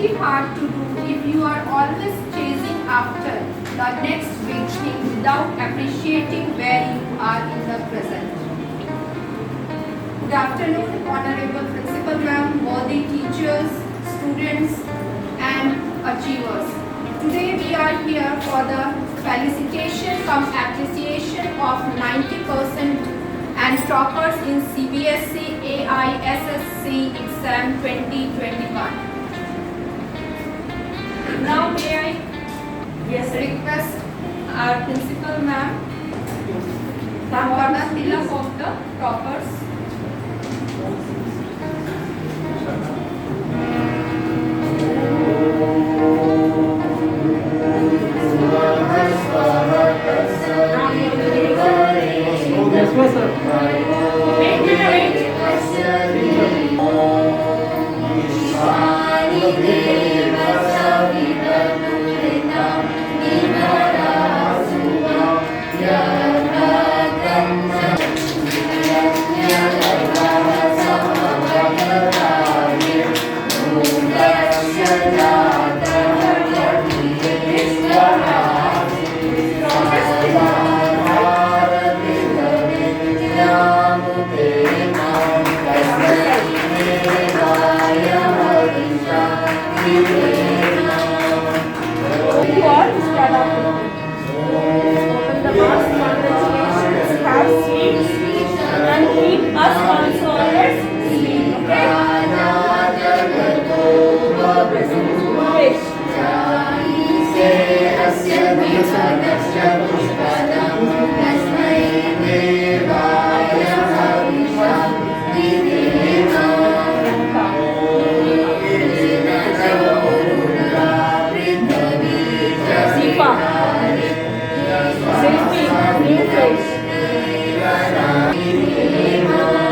pretty hard to do if you are always chasing after the next big thing without appreciating where you are in the present. Good afternoon, Honorable Principal Ma'am, worthy teachers, students and achievers. Today we are here for the felicitation cum appreciation of 90% and toppers in CBSE AISSC exam 2021. Now may I request our Principal Ma'am for the tilak of the toppers.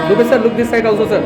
Look, sir, look this side also, sir.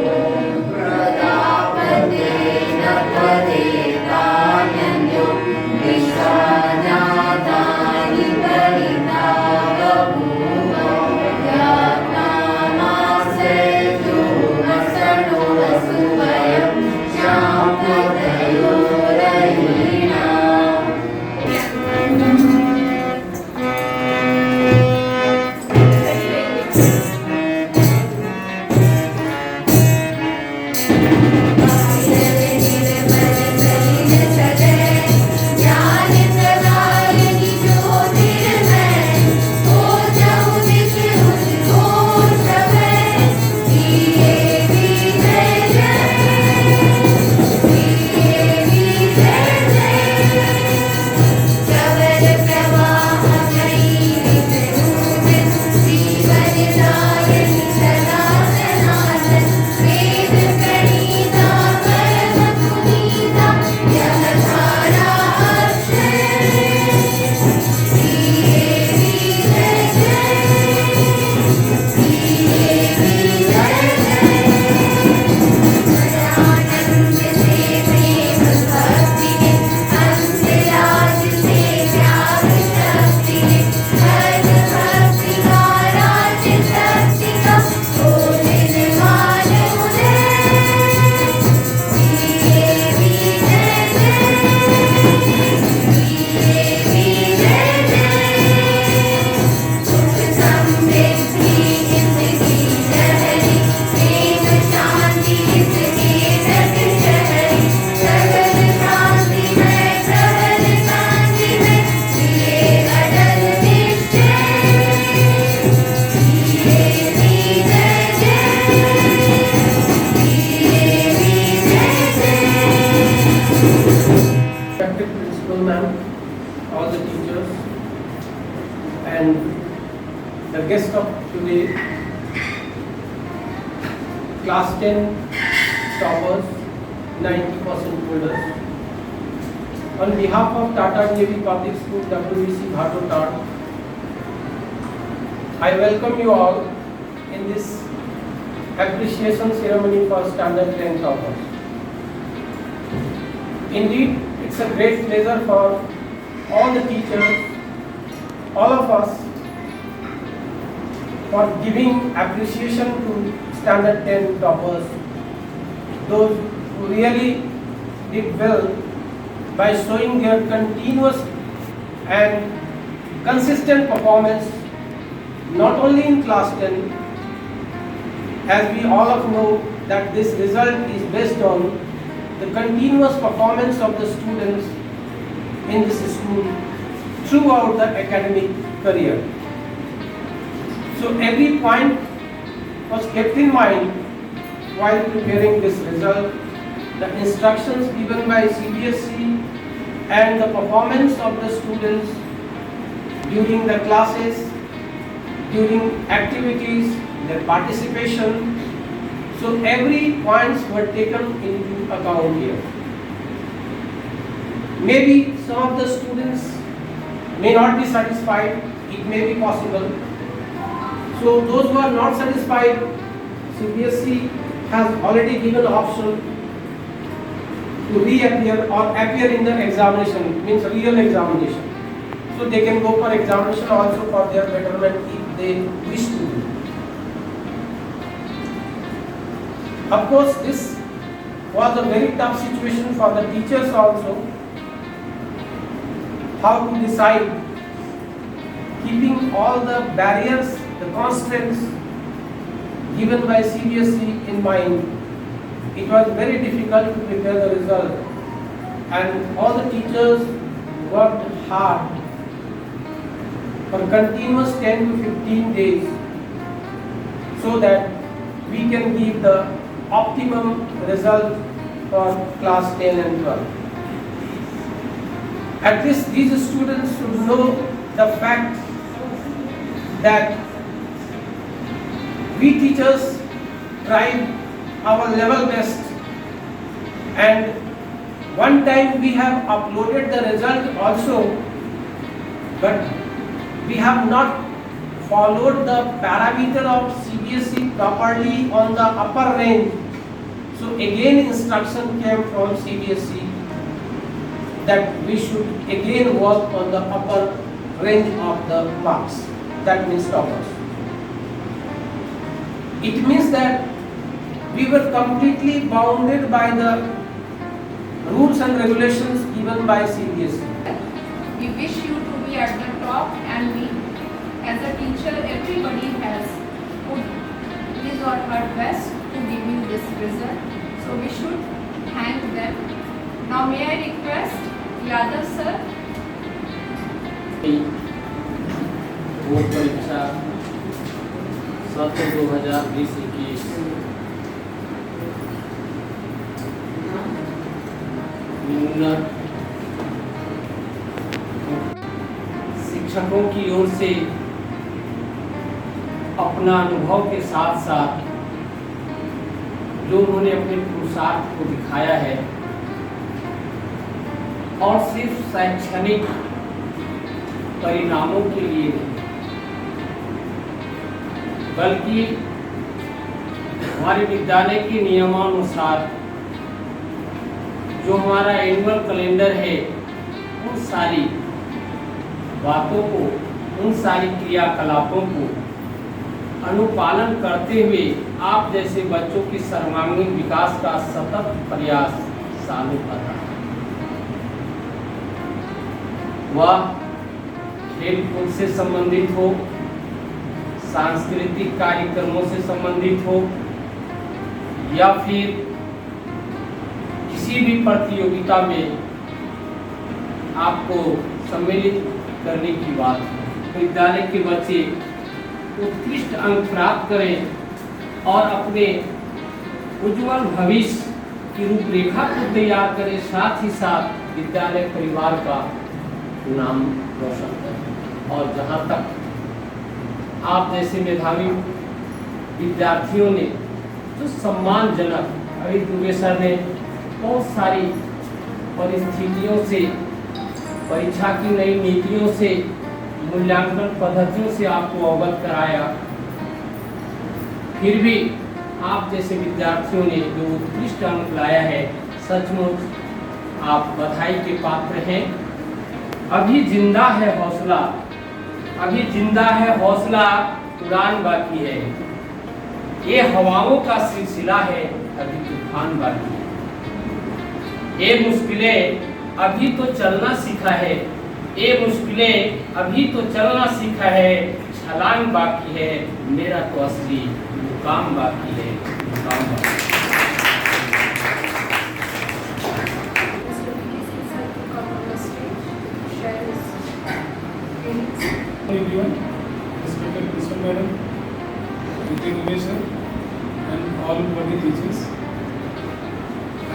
All the teachers and the guest of today, class 10 toppers, 90% holders. On behalf of Tata DAV Public School, WVC Bhato, I welcome you all in this appreciation ceremony for Standard 10 toppers. Indeed, it's a great pleasure for all the teachers, all of us, for giving appreciation to Standard 10 toppers, those who really did well by showing their continuous and consistent performance not only in class 10, as we all of know that this result is based on the continuous performance of the students in this school throughout the academic career. So every point was kept in mind while preparing this result. The instructions given by CBSE and the performance of the students during the classes, during activities, their participation. So every points were taken into account here. Maybe some of the students may not be satisfied, it may be possible. So those who are not satisfied, CBSE has already given option to reappear or appear in the examination, means real examination. So they can go for examination also for their betterment if they wish to do. Of course, this was a very tough situation for the teachers also. How to decide, keeping all the barriers, the constraints given by CBSE in mind. It was very difficult to prepare the result, and all the teachers worked hard for continuous 10 to 15 days so that we can give the optimum result for class 10 and 12. At least these students should know the fact that we teachers tried our level best, and one time we have uploaded the result also, but we have not followed the parameter of CBSE properly on the upper range. So again instruction came from CBSE that we should again work on the upper range of the marks, that means toppers. It means that we were completely bounded by the rules and regulations given by CBSE. We wish you to be at the top, and we, as a teacher, everybody has put his or her best to give you this result. So we should thank them. Now may I request Yadav sir. Board परीक्षा सत्र 2020-21 न्यूनतम शिक्षकों की ओर से अपना अनुभव के साथ साथ जो उन्होंने अपने पुरुषार्थ को दिखाया है, और सिर्फ शैक्षणिक परिणामों के लिए नहीं, बल्कि हमारे विद्यालय के नियमानुसार जो हमारा एनुअल कैलेंडर है, उन सारी बातों को, उन सारी क्रियाकलापों को अनुपालन करते हुए आप जैसे बच्चों की सर्वांगीण विकास का सतत प्रयास चालू कर रहा है। वह खेल कूद से संबंधित हो, सांस्कृतिक कार्यक्रमों से संबंधित हो, या फिर किसी भी प्रतियोगिता में आपको सम्मिलित करने की बात है। विद्यालय के बच्चे उत्कृष्ट अंक प्राप्त करें और अपने उज्जवल भविष्य की रूपरेखा को तैयार करें, साथ ही साथ विद्यालय परिवार का नाम रोशन करें। और जहाँ तक आप जैसे मेधावी विद्यार्थियों ने जो सम्मानजनक, अभी दुबे सर ने बहुत सारी परिस्थितियों से, परीक्षा की नई नीतियों से, मूल्यांकन पद्धतियों से आपको अवगत कराया, फिर भी आप जैसे विद्यार्थियों ने जो उत्कृष्ट अंक लाया है, सचमुच आप बधाई के पात्र हैं। अभी जिंदा है हौसला, अभी जिंदा है हौसला, उड़ान बाकी है। ये हवाओं का सिलसिला है, अभी तूफान बाकी है। ये मुश्किलें अभी तो चलना सीखा है, ये मुश्किलें अभी तो चलना सीखा है, छलांग बाकी है, मेरा तो असली मुकाम बाकी है, मुकाम बाकी है। Mr. P.K. Singh sir to come on the stage to share his feelings. Everyone, respected principal madam, P.K. Dinesh sir, and all body teachers,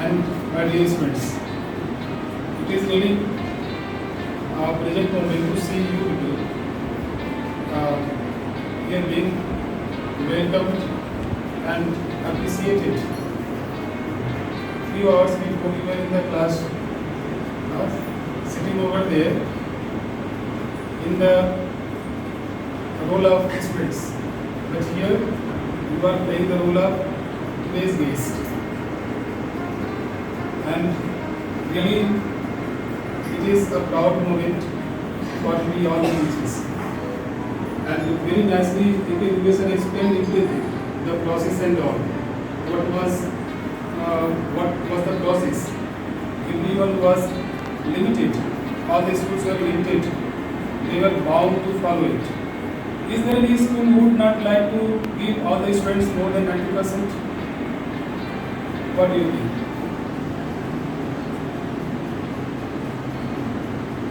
and my dear students. It is really a pleasure for me to see you people here being welcomed and appreciated. Few hours before we were in the class, sitting over there in the role of experts, but here you are playing the role of today's guest, and really it is a proud moment for we all teachers. And very nicely P.K. Dinesh sir explained everything, the process and all. What was the process? Everyone was limited. All the schools were limited. They were bound to follow it. Is there any school who would not like to give all the students more than 90%? What do you think?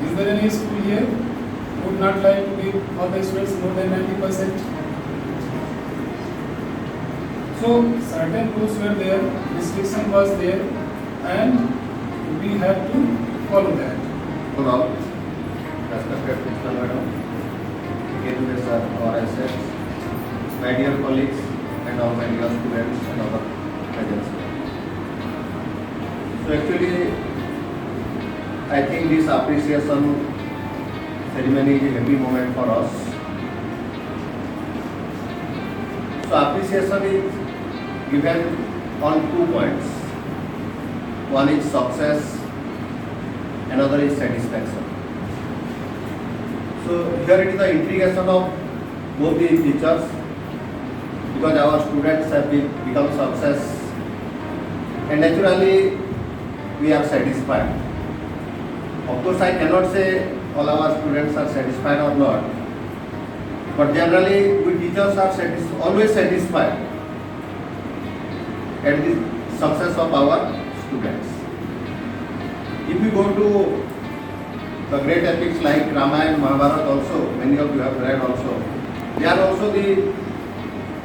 Is there any school here who would not like to give all the students more than 90%? So certain rules were there, restriction was there, and we had to follow that. Hello, respected principal madam, P.K. sir, our assets, my dear colleagues, and all my dear students and other present. So actually, I think this appreciation ceremony is a happy moment for us. So appreciation is given on 2 points. One is success, another is satisfaction. So here it is the integration of both the teachers, because our students have become success, and naturally we are satisfied. Of course, I cannot say all our students are satisfied or not, but generally we teachers are always satisfied at the success of our students. If we go to the great epics like Ramayana, Mahabharata also, many of you have read also, they are also the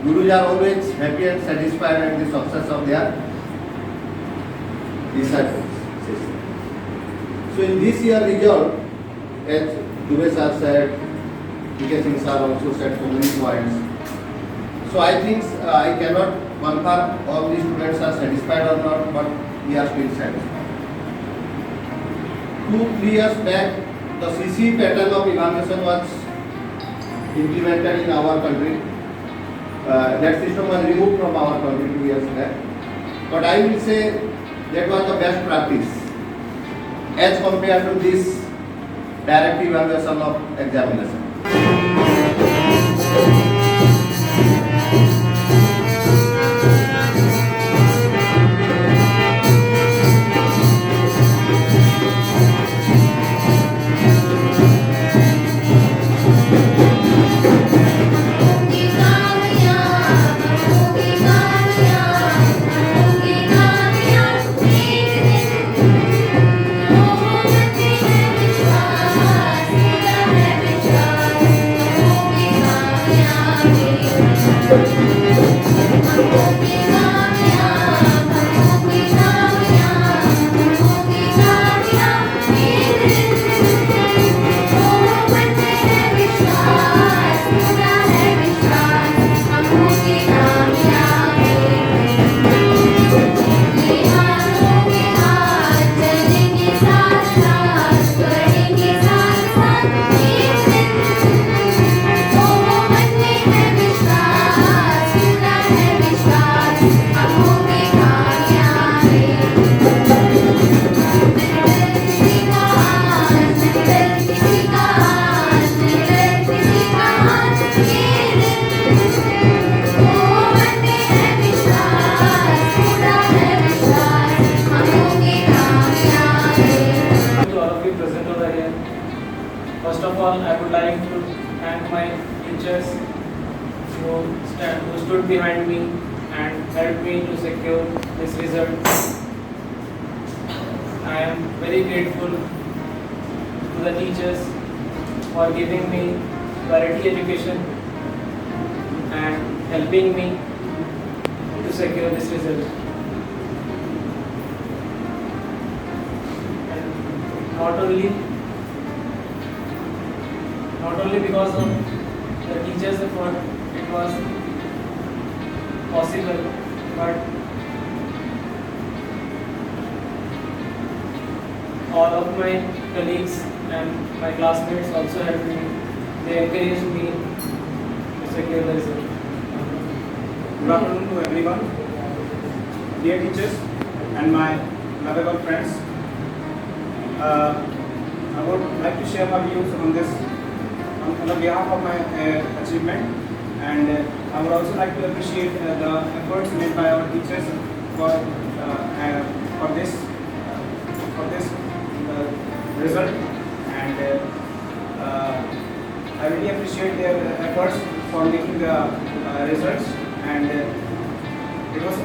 Gurus are always happy and satisfied at the success of their disciples. So in this year result, as Dubey sir said, P.K. Singh sir also said so many points. So I think I cannot confirm all the students are satisfied or not, but we are still satisfied. 2-3 years back, the CC pattern of evaluation was implemented in our country. That system was removed from our country 2 years back. But I will say that was the best practice as compared to this direct evaluation of examination. विश्वास, पूरा है विश्वास। would like to thank my teachers who stood behind me and helped me to secure this result. I am very grateful to the teachers for giving me quality education and helping me to secure this result. And not only because of the teachers' effort it was possible, but all of my colleagues and my classmates also helped me. They encouraged me to secure the result. Good afternoon to everyone, dear teachers and my lovable friends. I would like to share my views on this on the behalf of my achievement, and I would also like to appreciate the efforts made by our teachers for this result, and I really appreciate their efforts for making the results, and it was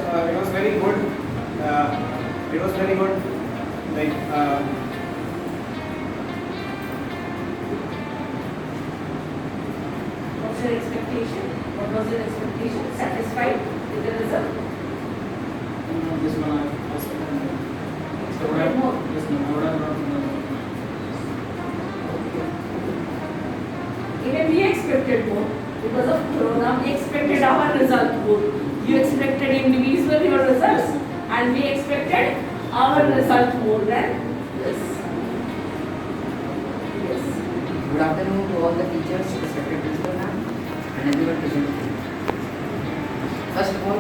very good. It was very good. What's your expectation? What was your expectation? Satisfied with the result? This one I Expected more. Yes, ma'am. I would have brought another. Even we expected more because of Corona. We expected our result more. You expected individually your results, and we expected our result more than this. Yes. Good afternoon to all the teachers, respected principal ma'am, and everyone present. First of all,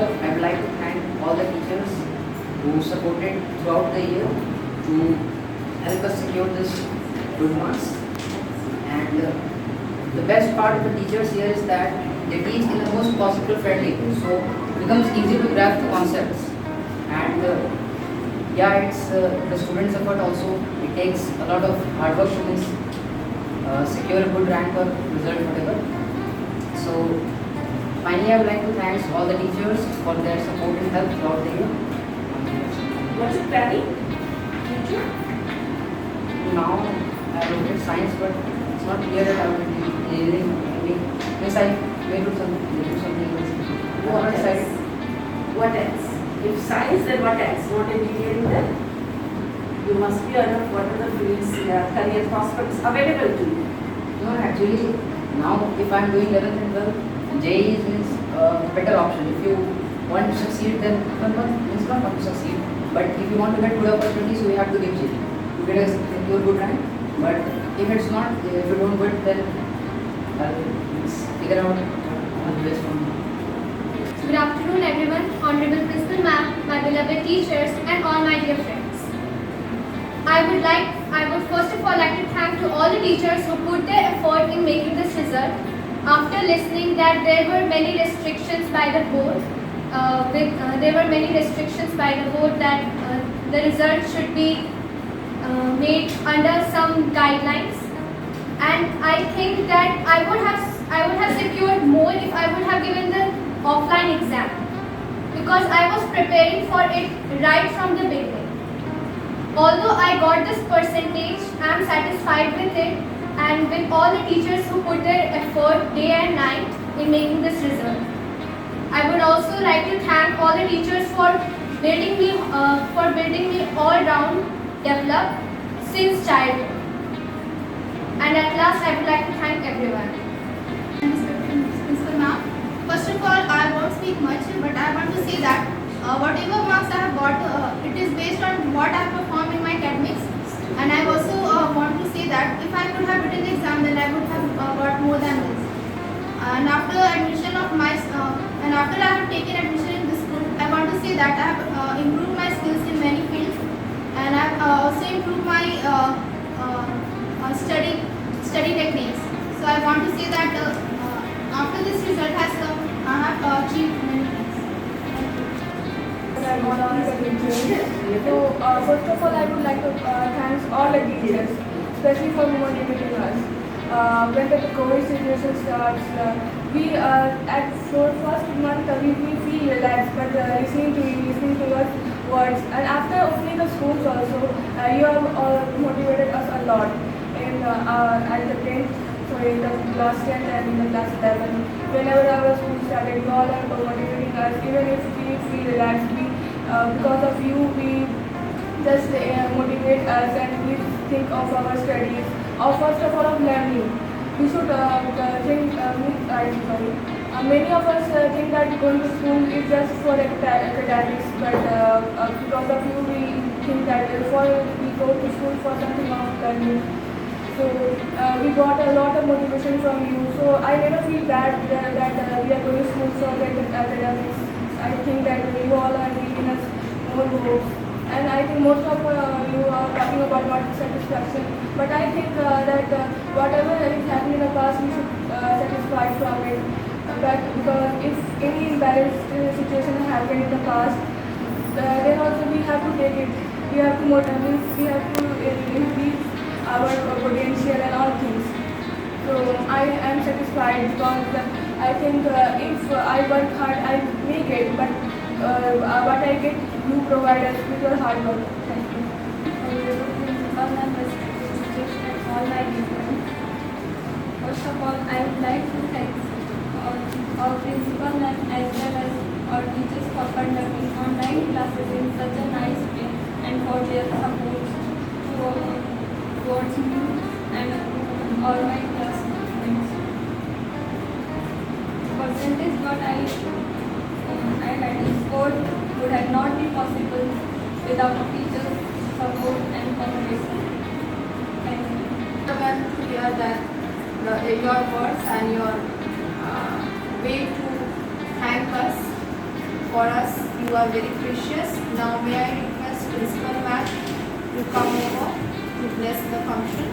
I would like to thank all the teachers who supported throughout the year to help us secure this good marks. And the best part of the teachers here is that they teach in the most possible friendly way, so it becomes easy to grasp the concepts. And yeah, it's the students' effort also. It takes a lot of hard work to secure a good rank or result, whatever. So finally, I would like to thank all the teachers for their support and help throughout the year. What's your planning? Future? Now I looked at science, but it's not clear that I will be engineering. Yes, I may do something else. What else? What else? If science, then what else? What engineering then? You must be aware of what are the fields, career prospects available to you. No, actually, now if I'm doing 11th and 12th, JEE means a better option. If you want to succeed, then it's not want to succeed. But if you want to get good opportunities, you have to give JEE to get a secure good rank. But if it's not, if you don't good, then figure out what's best for me. Good afternoon everyone, Honorable Principal Ma'am, my beloved teachers and all my dear friends. I would first of all like to thank to all the teachers who put their effort in making this result. After listening that there were many restrictions by the board, that the result should be made under some guidelines, and I think that I would have secured more if I would have given the offline exam, because I was preparing for it right from the beginning. Although I got this percentage, I am satisfied with it and with all the teachers who put their effort day and night in making this result. I would also like to thank all the teachers for building me all round developed since childhood. And at last I would like to thank everyone. Principal ma'am, first of all, I won't speak much, but I want to say that whatever marks I have got, it is based on what I have performed in my academics. And I also want to say that if I could have written the exam, then I would have got more than this. And after admission of and after I have taken admission in this school, I want to say that I have improved my skills in many fields, and I have also improved my study techniques. So I want to say that after this result has come, I have achieved many things. and all our teachers. So first of all, I would like to thank all the teachers, especially for motivating us. When the COVID situation starts, we at first month we feel relaxed, but listening to your words, and after opening the schools also, you have motivated us a lot in at the 10th, so in the class 10 and in the class 11. Whenever our school started, you all are motivating us. Even if we feel relaxed, because of you, we just motivate us and we think of our studies. Or first of all, of learning. We should many of us think that going to school is just for academics, but because of you, we think that we go to school for something of learning. So we got a lot of motivation from you. So I never feel bad that we are going to school for academics. I think that you all are giving us more hopes. And I think most of you are talking about not satisfaction. But I think that whatever is happening in the past, we should satisfy from it. But because if any imbalanced situation happened in the past, then also we have to take it. We have to motivate. We have to increase our potential and all things. So I am satisfied because I think if I work hard, I make it. But what I get, you provide us with your hard work. Thank you. All my different. First of all, I would like to thank our principal and as well as our teachers for conducting online classes in such a nice way and for their support towards me and all my classmates. Percentage what I had scored would have not been possible without teachers' support and cooperation. Thank you. To hear that your words and your way to thank us for us. You are very precious. Now may I request Principal Ma'am to come over to bless the function.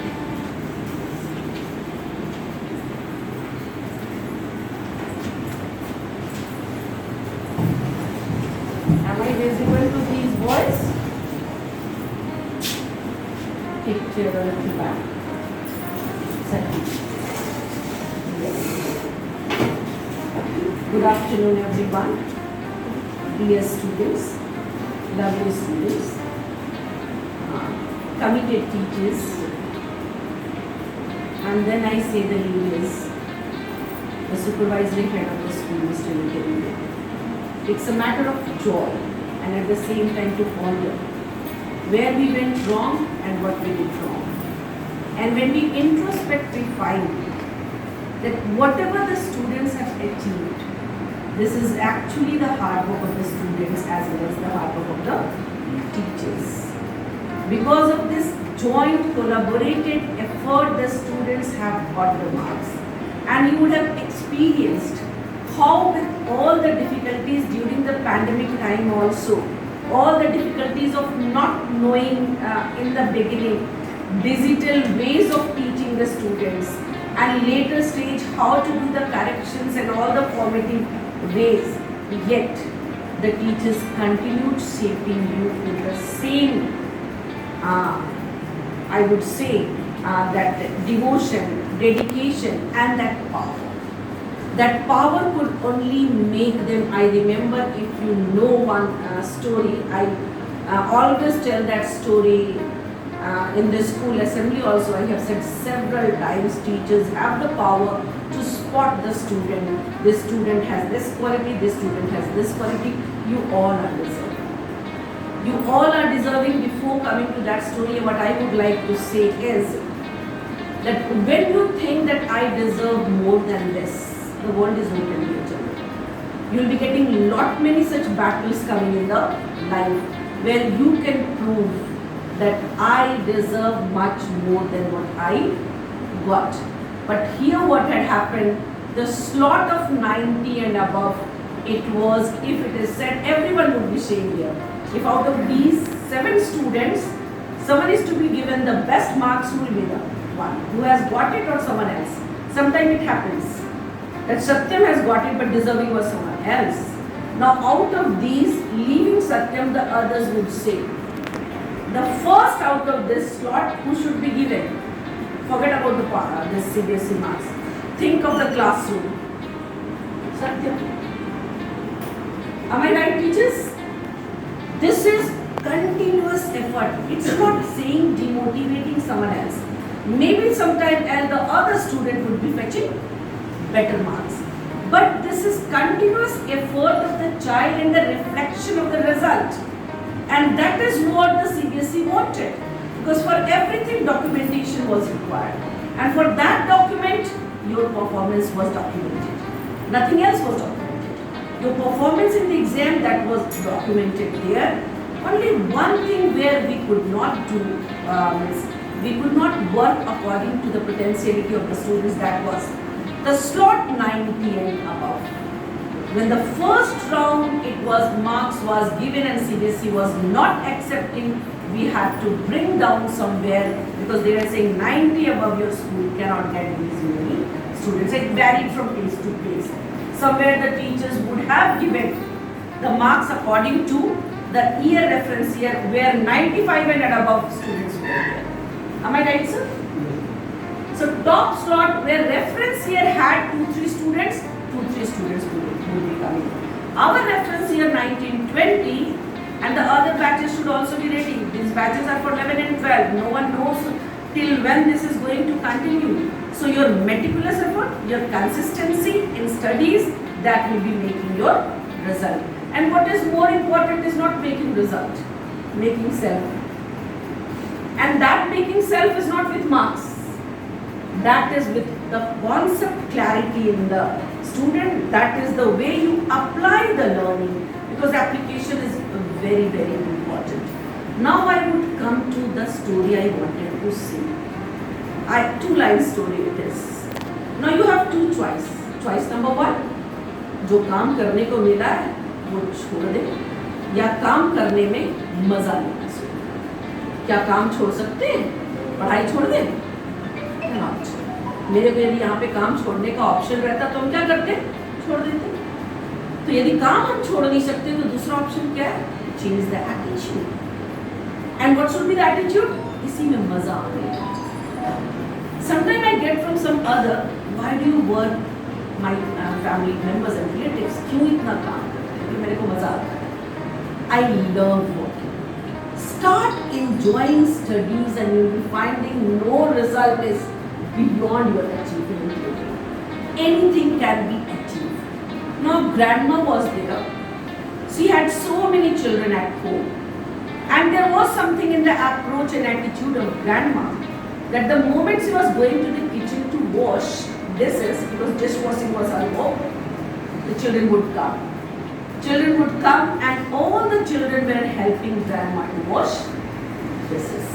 Am I visible to these boys? Picture on the back. Good afternoon, everyone. Dear students, lovely students, committed teachers, and then I say the leaders, the supervisory head of the school, Mr. Nikhil. It's a matter of joy and at the same time to ponder where we went wrong and what we did wrong. And when we introspect, we find that whatever the students have achieved, this is actually the hard work of the students as well as the hard work of the teachers. Because of this joint collaborated effort, the students have got the marks. And you would have experienced how with all the difficulties during the pandemic time also, all the difficulties of not knowing in the beginning digital ways of teaching the students, and later stage how to do the corrections and all the formative ways, yet the teachers continued shaping you with the same, I would say, that devotion, dedication and that power. That power could only make them, I remember, if you know one story, I always tell that story in the school assembly also. I have said several times, teachers have the power to spot the student. This student has this quality, this student has this quality. You all are deserving. You all are deserving. Before coming to that story, what I would like to say is that when you think that I deserve more than this, the world is open to each other. You will be getting lot many such battles coming in the life where you can prove that I deserve much more than what I got. But here what had happened, the slot of 90 and above, it was, if it is said, everyone would be shamed here. If out of these 7 students, someone is to be given the best marks, who will be the one who has got it or someone else? Sometimes it happens that Satyam has got it but deserving was someone else. Now out of these, leaving Satyam, the others would say, the first out of this slot, who should be given? Forget about the this CBSE marks. Think of the classroom. Satyam. Am I right, teachers? This is continuous effort. It's not saying demotivating someone else. Maybe sometime else the other student would be fetching better marks. But this is continuous effort of the child and the reflection of the result. And that is what the CBSE wanted. Because for everything documentation was required. And for that document, your performance was documented. Nothing else was documented. Your performance in the exam, that was documented there. Only one thing where we could not do is we could not work according to the potentiality of the students, that was the slot 90 and above. When the first round it was marks was given and CBSE was not accepting, we had to bring down somewhere because they were saying 90 above your school cannot get these many students. It varied from place to place. Somewhere the teachers would have given the marks according to the year reference year where 95 and above students were there. Am I right, sir? So top slot where reference year had 2-3 students, 2-3 students would be coming. Our reference year 1920 and the other batches should also be ready. These batches are for 11 and 12. No one knows till when this is going to continue. So your meticulous effort, your consistency in studies, that will be making your result. And what is more important is not making result, making self. And that making self is not with marks. That is with the concept clarity in the student. That is the way you apply the learning, because application is very, very important. Now I would come to the story I wanted to see. Two-line story it is. Now you have two choice. Choice number one, जो काम करने को मिला है वो छोड़ दे, या काम करने में मजा लेना सीखे। क्या काम छोड़ सकते हैं? पढ़ाई छोड़ दें? मेरे को यदि यहाँ पे काम छोड़ने का ऑप्शन रहता तो हम क्या करते? छोड़ देते। तो यदि काम हम छोड़ नहीं सकते तो दूसरा ऑप्शन क्या है? Change the attitude. And what should be the attitude? इसी में मजा आए। Sometimes I get from some other, why do you work? My family members and relatives, क्यों इतना काम करते हैं? मेरे को मजा आता है। I love working. Start enjoying studies and you will be finding no result is beyond your achievement. Anything can be achieved. Now grandma was there. She had so many children at home. And there was something in the approach and attitude of grandma that the moment she was going to the kitchen to wash dishes, because dishwashing was her work, the children would come. Children would come and all the children were helping grandma to wash dishes.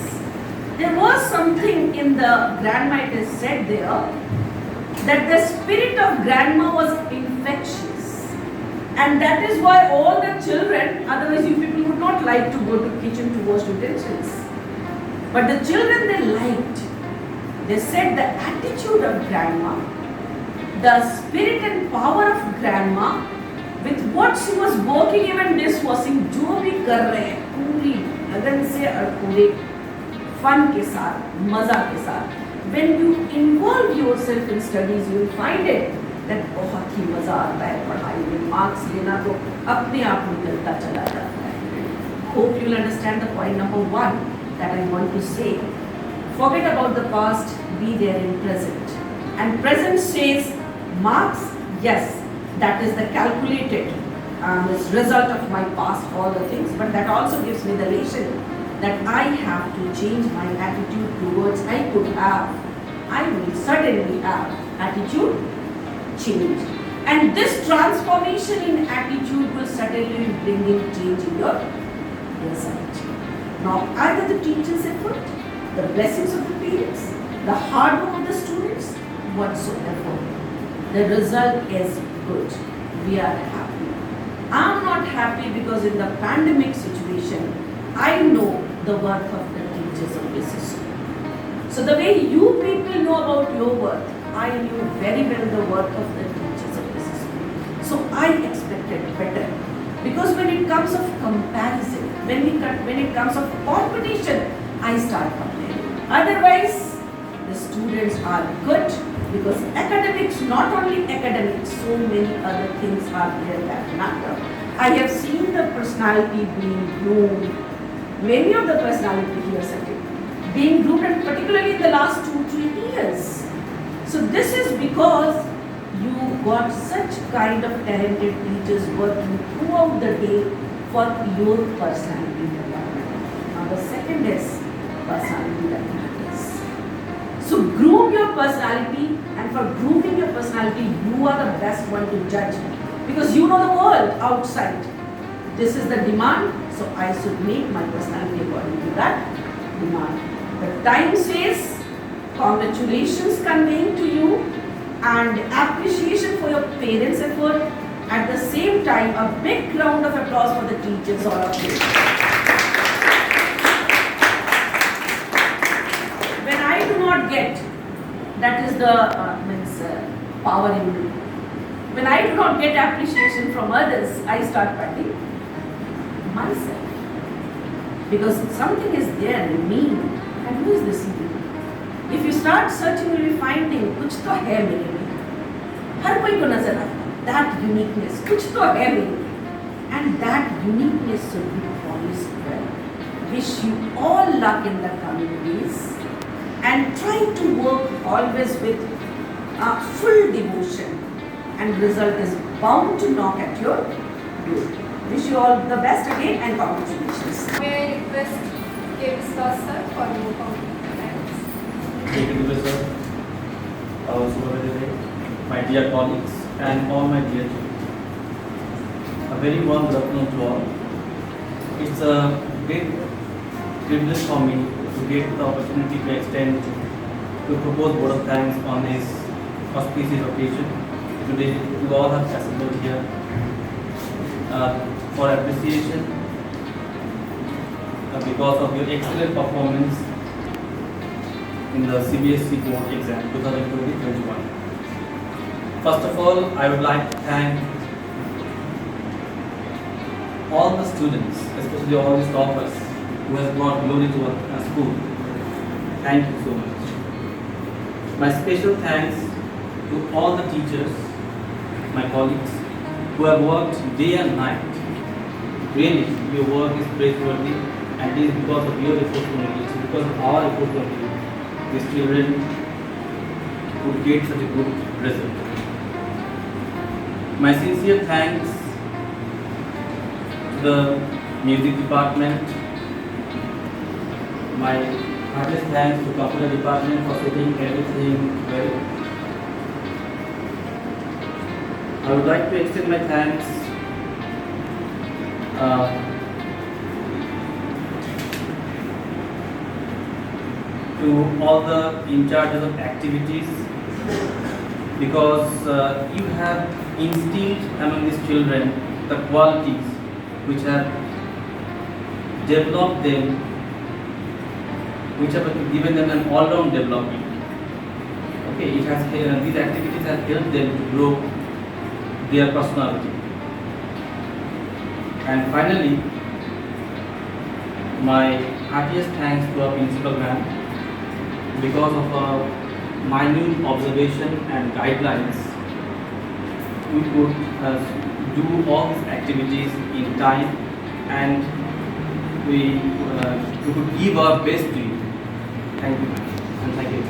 There was something in the grandma, it is said there, that the spirit of grandma was infectious. And that is why all the children, otherwise you people would not like to go to kitchen to wash utensils. But the children, they liked. They said the attitude of grandma, the spirit and power of grandma, with what she was working even dishwashing, जो भी कर रहे हैं पूरी लगन से और पूरे fun के साथ, मजा के साथ. When you involve yourself in studies, you will find it that बहुत ही मजा आता है पढ़ाई में. मार्क्स लेना तो अपने आप निकलता चला जाता है. Hope you will understand the point number one that I want to say. Forget about the past, be there in present. And present says marks, yes, that is the calculated result of my past, all the things, but that also gives me the lesson that I have to change my attitude towards, I will certainly have attitude change. And this transformation in attitude will certainly bring in change in your result. Now, either the teacher's effort, the blessings of the parents, the hard work of the students, whatsoever, the result is good. We are happy. I am not happy because in the pandemic situation, I know the worth of the teachers of this school. So the way you people know about your worth, I knew very well the worth of the teachers of this school. So I expected better. Because when it comes of comparison, when it comes of competition, I start complaining. Otherwise, the students are good because academics, not only academics, so many other things are there that matter. I have seen the personality being groomed, many of the personality here sitting, being groomed, and particularly in the last 2-3 years. So this is because you got such kind of talented teachers working throughout the day for your personality development. Now the second is personality that matters. So groom your personality, and for grooming your personality, you are the best one to judge because you know the world outside. This is the demand, so I should make my personality according to that demand. The time says congratulations conveying to you and appreciation for your parents' effort. At the same time, a big round of applause for the teachers, all of you. When I do not get, that is the power in me. When I do not get appreciation from others, I start patting myself. Because something is there in me, and who is this in me? If you start searching, you will be finding कुछ तो है मेरे में. हर कोई को नजर आता है. That uniqueness, कुछ तो है मेरे में. And that uniqueness should be polished well. Wish you all luck in the coming days, and try to work always with full devotion, and result is bound to knock at your door. Wish you all the best again, and congratulations. May I request K. Viswas sir for more comments. Thank you, Professor, our supervisor, my dear colleagues, and all my dear children. A very warm good afternoon to all. It's a great privilege for me to get the opportunity to extend to propose vote of thanks on this auspicious occasion. Today, you all have assembled here for appreciation because of your excellent performance in the CBSE board exam 2020-21. First of all, I would like to thank all the students, especially all the toppers who has brought glory to our school. Thank you so much. My special thanks to all the teachers, my colleagues, who have worked day and night. Really, your work is praiseworthy, and it is because of your effort only, it's because of our effort only these children could get such a good result. My sincere thanks to the music department, my heartiest thanks to computer department for setting everything well. I would like to extend my thanks to all the in charges of activities, because you have instilled among these children the qualities which have developed them, which have given them an all-round development. Okay, these activities have helped them to grow their personality. And finally, my heartiest thanks to our principal ma'am, because of our minute observation and guidelines, we could do all these activities in time, and we could give our best to you. Thank you, ma'am, and thank you.